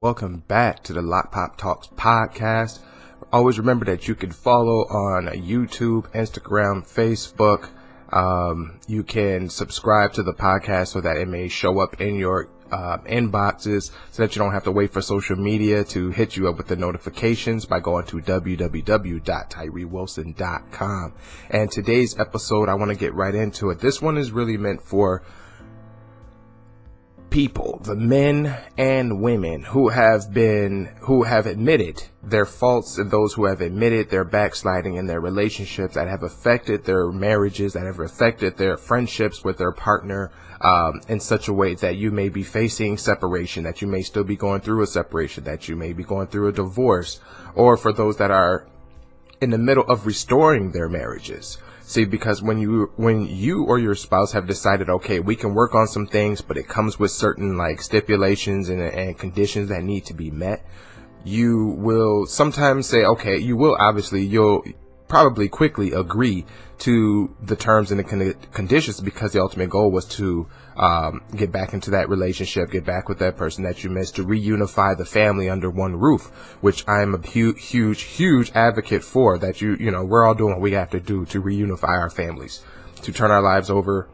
Welcome back to the Loc'd Talks podcast. Always remember that you can follow on YouTube, Instagram, Facebook. You can subscribe to the podcast so that it may show up in your inboxes so that you don't have to wait for social media to hit you up with the notifications by going to www.tyrewilson.com. And today's episode, I want to get right into it. This one is really meant for people, the men and women who have admitted their faults, and those who have admitted their backsliding in their relationships that have affected their marriages, that have affected their friendships with their partner, in such a way that you may be facing separation, that you may still be going through a separation, that you may be going through a divorce, or for those that are in the middle of restoring their marriages. See, because when you or your spouse have decided, okay, we can work on some things, but it comes with certain like stipulations and conditions that need to be met, you will sometimes say, okay, you'll probably quickly agree to the terms and the conditions, because the ultimate goal was to get back into that relationship, get back with that person that you missed, to reunify the family under one roof, which I am a huge advocate for. That we're all doing what we have to do to reunify our families, to turn our lives over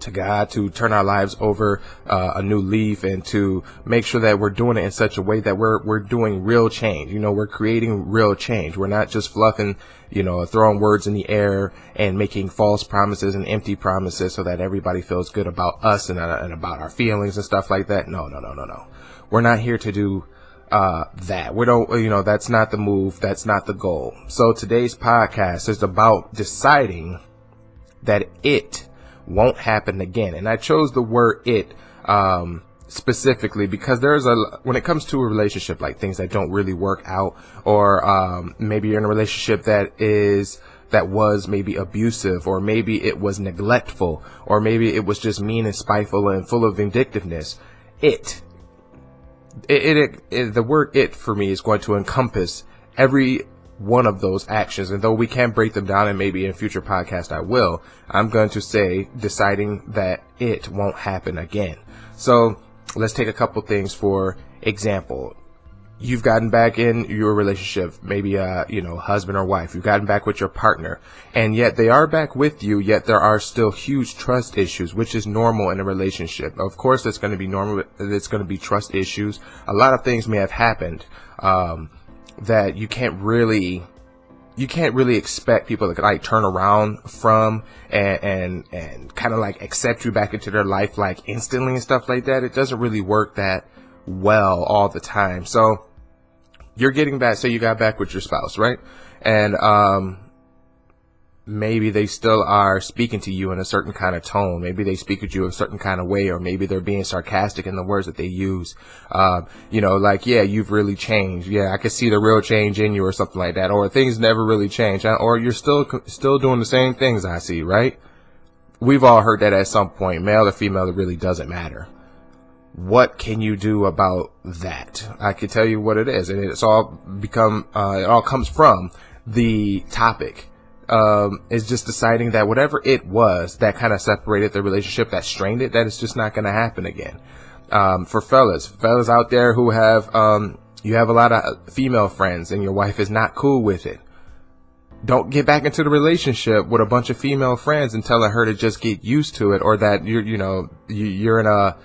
to God, to turn our lives over a new leaf, and to make sure that we're doing it in such a way that we're doing real change. We're creating real change. We're not just fluffing, throwing words in the air and making false promises and empty promises so that everybody feels good about us and about our feelings and stuff like that. No. We're not here to do that. That's not the move. That's not the goal. So today's podcast is about deciding that it won't happen again. And I chose the word it specifically because when it comes to a relationship, like things that don't really work out, or maybe you're in a relationship that was maybe abusive, or maybe it was neglectful, or maybe it was just mean and spiteful and full of vindictiveness. The word it for me is going to encompass every one of those actions. And though we can break them down, and maybe in future podcasts I'm going to say deciding that it won't happen again. So let's take a couple things. For example, you've gotten back in your relationship, maybe husband or wife, you've gotten back with your partner, and yet they are back with you, yet there are still huge trust issues, which is normal in a relationship. Of course, it's going to be normal. It's going to be trust issues. A lot of things may have happened that you can't really expect people to like turn around from and kind of like accept you back into their life like instantly and stuff like that. It doesn't really work that well all the time. So you're getting back. So you got back with your spouse, right? And maybe they still are speaking to you in a certain kind of tone. Maybe they speak with you a certain kind of way, or maybe they're being sarcastic in the words that they use. Like, yeah, you've really changed. Yeah, I can see the real change in you, or something like that. Or things never really change, or you're still doing the same things I see, right? We've all heard that at some point, male or female, it really doesn't matter. What can you do about that? I can tell you what it is, and it all comes from the topic. Is just deciding that whatever it was that kind of separated the relationship, that strained it, that it's just not going to happen again. For fellas out there who have, you have a lot of female friends and your wife is not cool with it. Don't get back into the relationship with a bunch of female friends and telling her to just get used to it, or that you're in a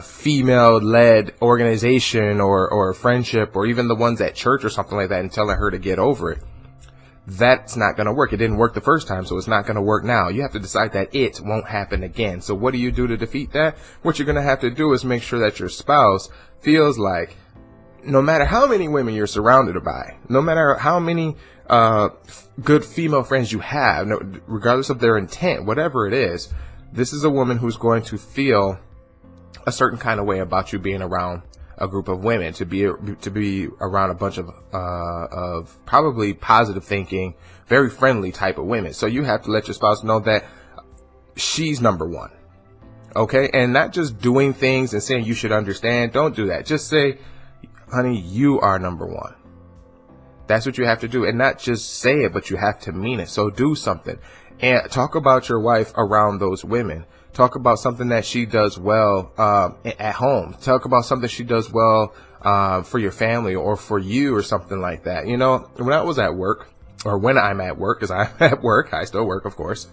female-led organization or friendship, or even the ones at church or something like that, and telling her to get over it. That's not going to work. It didn't work the first time, so it's not going to work now. You have to decide that it won't happen again. So what do you do to defeat that? What you're going to have to do is make sure that your spouse feels like, no matter how many women you're surrounded by, no matter how many good female friends you have, regardless of their intent, whatever it is, this is a woman who's going to feel a certain kind of way about you being around a group of women, to be around a bunch of probably positive thinking, very friendly type of women. So you have to let your spouse know that she's number one. Okay. And not just doing things and saying you should understand. Don't do that. Just say, honey, you are number one. That's what you have to do. And not just say it, but you have to mean it. So do something and talk about your wife around those women. Talk about something that she does well at home. Talk about something she does well for your family or for you or something like that. You know, when I was at work, or when I'm at work, because I'm at work, I still work, of course.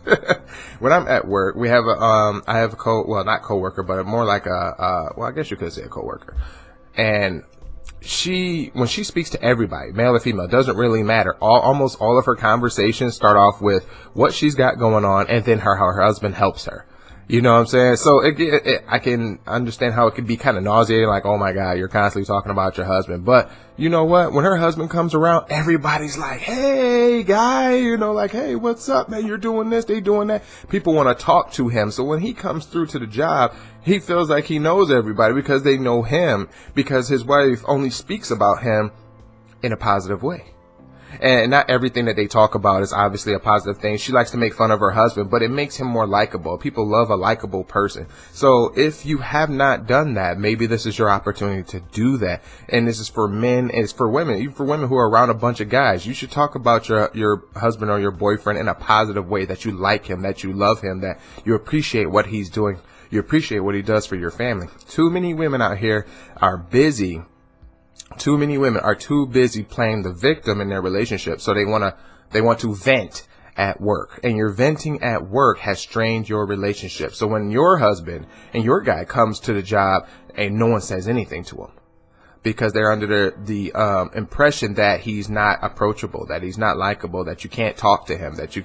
When I'm at work, we have I have a not coworker, but more like I guess you could say a coworker. And when she speaks to everybody, male or female, doesn't really matter. Almost all of her conversations start off with what she's got going on, and then how her husband helps her. You know what I'm saying? So I can understand how it could be kind of nauseating, like, oh my God, you're constantly talking about your husband. But you know what? When her husband comes around, everybody's like, hey, guy, you know, like, hey, what's up, man? You're doing this, they doing that. People want to talk to him. So when he comes through to the job, he feels like he knows everybody because they know him, because his wife only speaks about him in a positive way. And not everything that they talk about is obviously a positive thing. She likes to make fun of her husband, but it makes him more likable. People love a likable person. So if you have not done that, maybe this is your opportunity to do that. And this is for men, and it's for women, even for women who are around a bunch of guys. You should talk about your husband or your boyfriend in a positive way, that you like him, that you love him, that you appreciate what he's doing. You appreciate what he does for your family. Too many women out here are busy. Too many women are too busy playing the victim in their relationship. So they want to vent at work, and your venting at work has strained your relationship. So when your husband and your guy comes to the job and no one says anything to him, because they're under the impression that he's not approachable, that he's not likable, that you can't talk to him, that you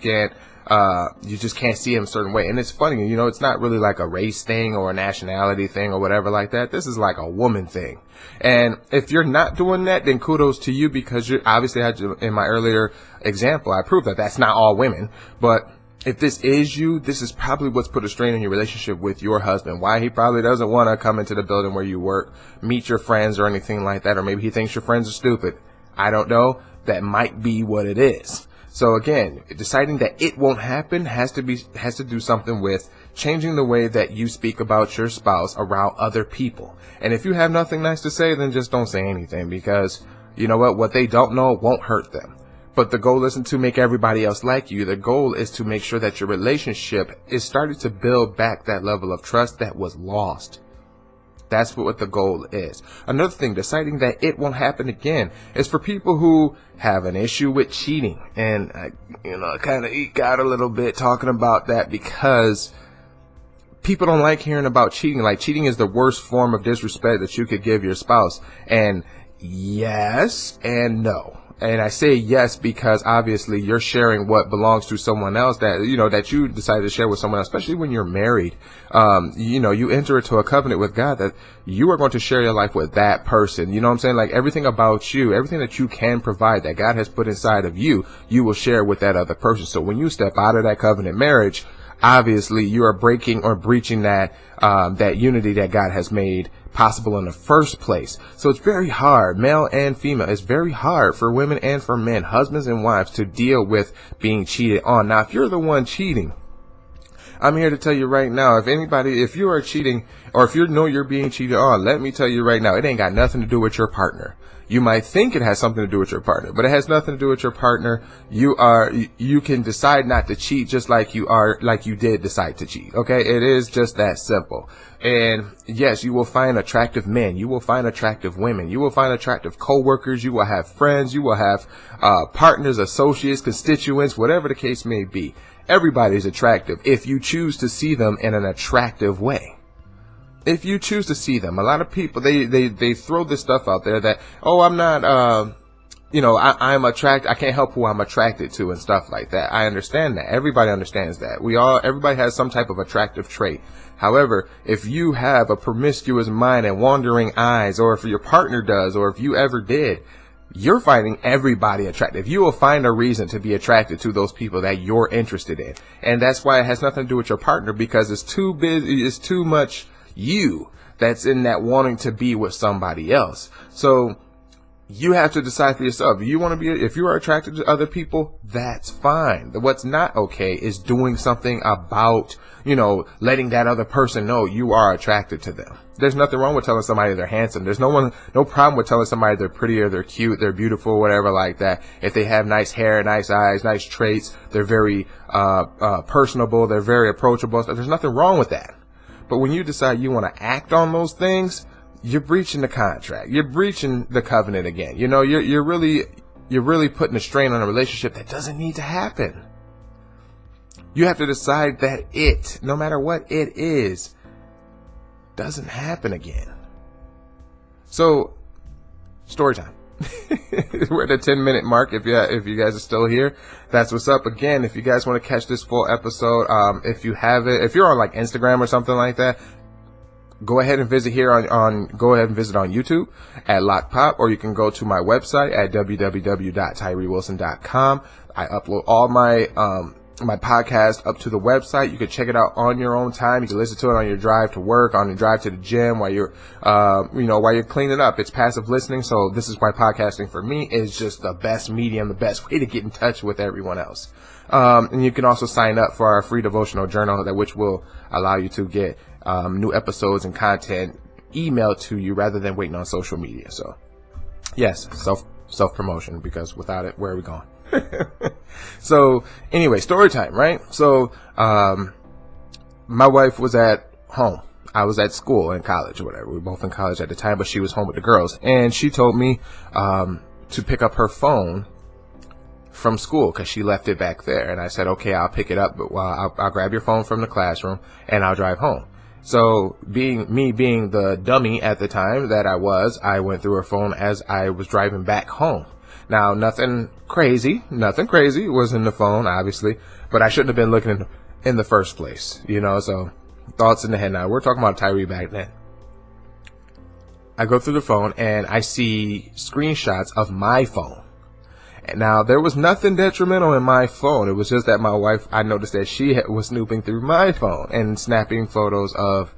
just can't see him a certain way. And it's funny, you know, it's not really like a race thing or a nationality thing or whatever like that. This is like a woman thing. And if you're not doing that, then kudos to you, because you obviously had to, in my earlier example, I proved that that's not all women. But if this is you, this is probably what's put a strain on your relationship with your husband. Why he probably doesn't want to come into the building where you work, meet your friends or anything like that. Or maybe he thinks your friends are stupid. I don't know. That might be what it is. So again, deciding that it won't happen has to do something with changing the way that you speak about your spouse around other people. And if you have nothing nice to say, then just don't say anything, because you know what they don't know won't hurt them. But the goal isn't to make everybody else like you. The goal is to make sure that your relationship is starting to build back that level of trust that was lost. That's what the goal is. Another thing, deciding that it won't happen again, is for people who have an issue with cheating. And I kind of eke out a little bit talking about that, because people don't like hearing about cheating. Like, cheating is the worst form of disrespect that you could give your spouse. And yes and no. And I say yes because obviously you're sharing what belongs to someone else that you decided to share with someone else, especially when you're married. You enter into a covenant with God that you are going to share your life with that person. You know what I'm saying? Like, everything about you, everything that you can provide that God has put inside of you, you will share with that other person. So when you step out of that covenant marriage, obviously you are breaking or breaching that unity that God has made possible in the first place. So it's very hard, male and female. It's very hard for women and for men, husbands and wives, to deal with being cheated on. Now, if you're the one cheating, I'm here to tell you right now, if you are cheating, or if you know you're being cheated on, let me tell you right now, it ain't got nothing to do with your partner. You might think it has something to do with your partner, but it has nothing to do with your partner. You can decide not to cheat, just like you did decide to cheat. Okay. It is just that simple. And yes, you will find attractive men. You will find attractive women. You will find attractive coworkers. You will have friends. You will have, partners, associates, constituents, whatever the case may be. Everybody's attractive if you choose to see them in an attractive way. If you choose to see them, a lot of people, they throw this stuff out there that, oh, I'm not, I'm attracted. I can't help who I'm attracted to and stuff like that. I understand that. Everybody understands that. Everybody has some type of attractive trait. However, if you have a promiscuous mind and wandering eyes, or if your partner does, or if you ever did, you're finding everybody attractive. You will find a reason to be attracted to those people that you're interested in. And that's why it has nothing to do with your partner, because it's too busy. It's too much you that's in that wanting to be with somebody else. So you have to decide for yourself. If you are attracted to other people, that's fine. What's not okay is doing something about, letting that other person know you are attracted to them. There's nothing wrong with telling somebody they're handsome. There's no problem with telling somebody they're pretty, or they're cute, they're beautiful, whatever like that. If they have nice hair, nice eyes, nice traits, they're very, personable, they're very approachable. There's nothing wrong with that. But when you decide you want to act on those things, you're breaching the contract. You're breaching the covenant again. You know, you're really putting a strain on a relationship that doesn't need to happen. You have to decide that it, no matter what it is, doesn't happen again. So, story time. We're at the 10-minute mark. If you guys are still here, that's what's up. Again, if you guys want to catch this full episode, if you're on like Instagram or something like that, go ahead and visit here go ahead and visit on YouTube at Loc'd, or you can go to my website at www.tyrewilson.com. I upload all my podcast up to the website. You can check it out on your own time. You can listen to it on your drive to work, on your drive to the gym, while you're, while you're cleaning up. It's passive listening. So this is why podcasting for me is just the best medium, the best way to get in touch with everyone else. And you can also sign up for our free devotional journal, which will allow you to get new episodes and content emailed to you rather than waiting on social media. So yes, self promotion, because without it, where are we going? So anyway, story time, right? So my wife was at home. I was at school in college or whatever. We were both in college at the time, but she was home with the girls, and she told me to pick up her phone from school because she left it back there. And I said, okay, I'll pick it up, but I'll grab your phone from the classroom and I'll drive home. So being the dummy at the time that I went through her phone as I was driving back home. Now, nothing crazy was in the phone, obviously, but I shouldn't have been looking in the first place, so thoughts in the head. Now, we're talking about Tyree back then. I go through the phone and I see screenshots of my phone. And now, there was nothing detrimental in my phone. It was just that my wife, I noticed that she was snooping through my phone and snapping photos of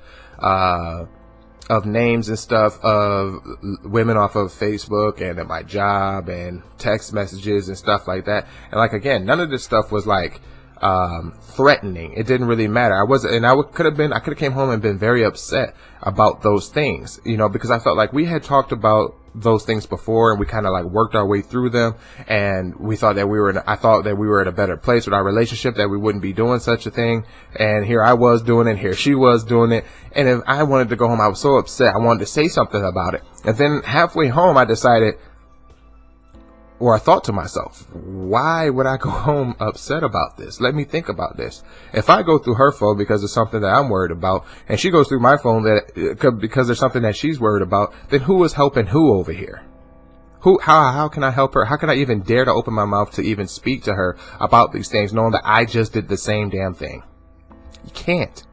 names and stuff of women off of Facebook and at my job and text messages and stuff like that. And like, again, none of this stuff was like threatening. It didn't really matter. I could have came home and been very upset about those things, because I felt like we had talked about those things before, and we kind of like worked our way through them, and I thought that we were in a better place with our relationship, that we wouldn't be doing such a thing. And here I was doing it, here she was doing it. And if I wanted to go home, I was so upset. I wanted to say something about it. And then halfway home, I decided, or I thought to myself, why would I go home upset about this? Let me think about this. If I go through her phone because it's something that I'm worried about, and she goes through my phone because there's something that she's worried about, then who is helping who over here? How can I help her? How can I even dare to open my mouth to even speak to her about these things, knowing that I just did the same damn thing? You can't.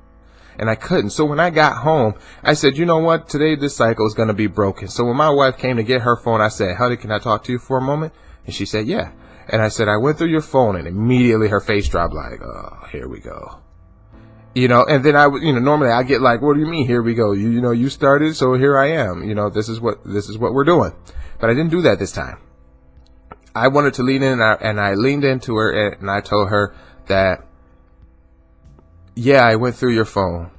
And I couldn't. So when I got home, I said, you know what? Today this cycle is going to be broken. So when my wife came to get her phone, I said, honey, can I talk to you for a moment? And she said, yeah. And I said, I went through your phone, and immediately her face dropped like, oh, here we go. And then normally I get like, what do you mean? Here we go. You started. So here I am. This is what we're doing. But I didn't do that this time. I wanted to lean in, and I leaned into her, and I told her that, yeah, I went through your phone,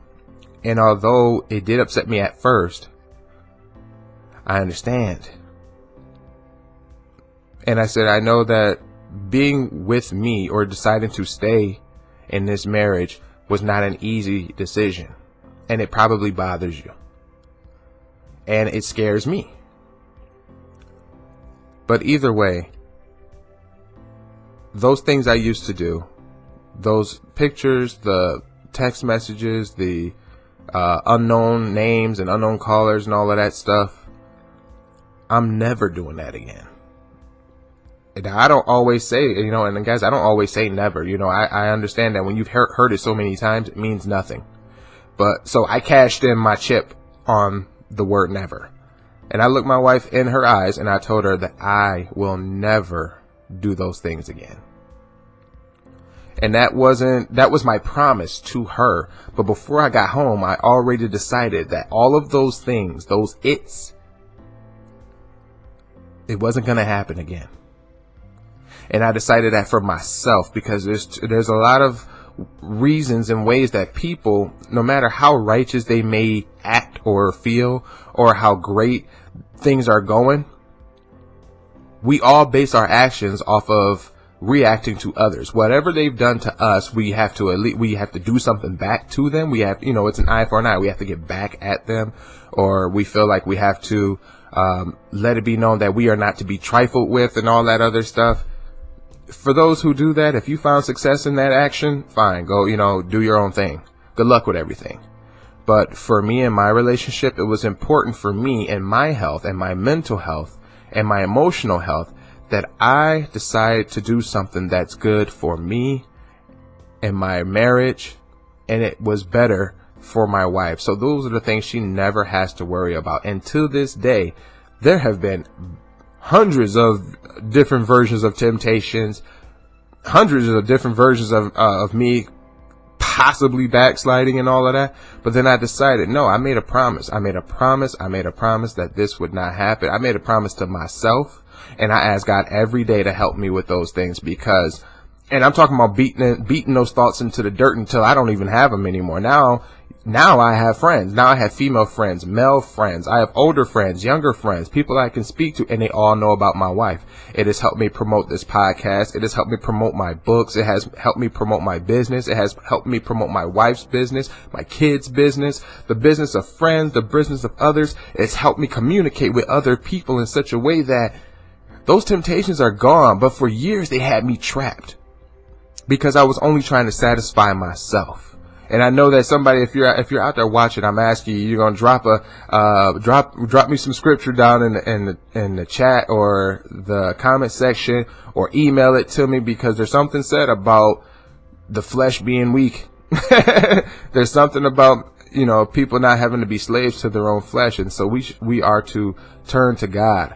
and although it did upset me at first, I understand. And I said, I know that being with me or deciding to stay in this marriage was not an easy decision, and it probably bothers you, and it scares me. But either way, those things I used to do, those pictures, the text messages, the unknown names and unknown callers and all of that stuff, I'm never doing that again. And I don't always say, and guys, I don't always say never. I understand that when you've heard it so many times, it means nothing. But so I cashed in my chip on the word never. And I looked my wife in her eyes, and I told her that I will never do those things again. And that was my promise to her. But before I got home, I already decided that all of those things, it wasn't going to happen again. And I decided that for myself, because there's a lot of reasons and ways that people, no matter how righteous they may act or feel, or how great things are going, we all base our actions off of reacting to others. Whatever they've done to us, we have to do something back to them. We have, it's an eye for an eye. We have to get back at them, or we feel like we have to let it be known that we are not to be trifled with and all that other stuff. For those who do that, if you found success in that action, fine, go, do your own thing. Good luck with everything. But for me and my relationship, it was important for me and my health and my mental health and my emotional health that I decide to do something that's good for me and my marriage, and it was better for my wife. So those are the things she never has to worry about. And to this day, there have been hundreds of different versions of temptations, hundreds of different versions of me possibly backsliding and all of that. But then I decided, no, I made a promise that this would not happen. I made a promise to myself, and I asked God every day to help me with those things, because, and I'm talking about beating those thoughts into the dirt until I don't even have them anymore. Now I have friends. Now I have female friends, male friends. I have older friends, younger friends, people I can speak to, and they all know about my wife. It has helped me promote this podcast. It has helped me promote my books. It has helped me promote my business. It has helped me promote my wife's business, my kids' business, the business of friends, the business of others. It's helped me communicate with other people in such a way that those temptations are gone. But for years they had me trapped because I was only trying to satisfy myself. And I know that somebody, if you're out there watching, I'm asking you, you're going to drop me some scripture down in the chat or the comment section, or email it to me, because there's something said about the flesh being weak. There's something about, people not having to be slaves to their own flesh. And so we are to turn to God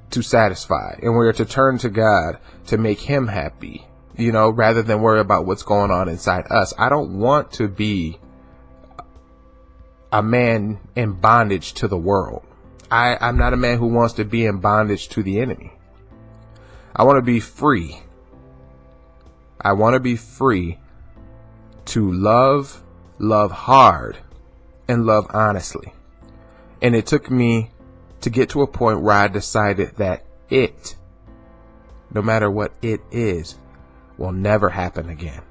to satisfy, and we are to turn to God to make him happy, rather than worry about what's going on inside us. I don't want to be a man in bondage to the world. I'm not a man who wants to be in bondage to the enemy. I want to be free. I want to be free to love hard, and love honestly. And it took me to get to a point where I decided that no matter what it is, will never happen again.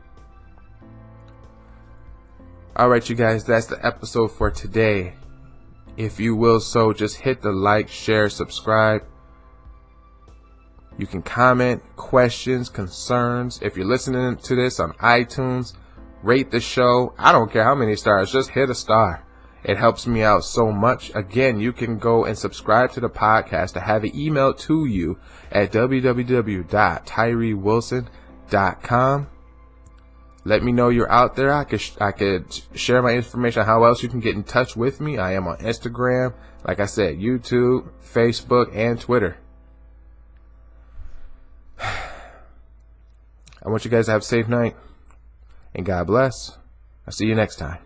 All right, you guys, that's the episode for today. If you will, just hit the like, share, subscribe. You can comment questions, concerns. If you're listening to this on iTunes, rate the show. I don't care how many stars, just hit a star. It helps me out so much. Again, you can go and subscribe to the podcast to have it emailed to you at www.tyrewilson.com. Let me know you're out there. I could share my information on how else you can get in touch with me. I am on Instagram, like I said, YouTube, Facebook, and Twitter. I want you guys to have a safe night, and God bless. I'll see you next time.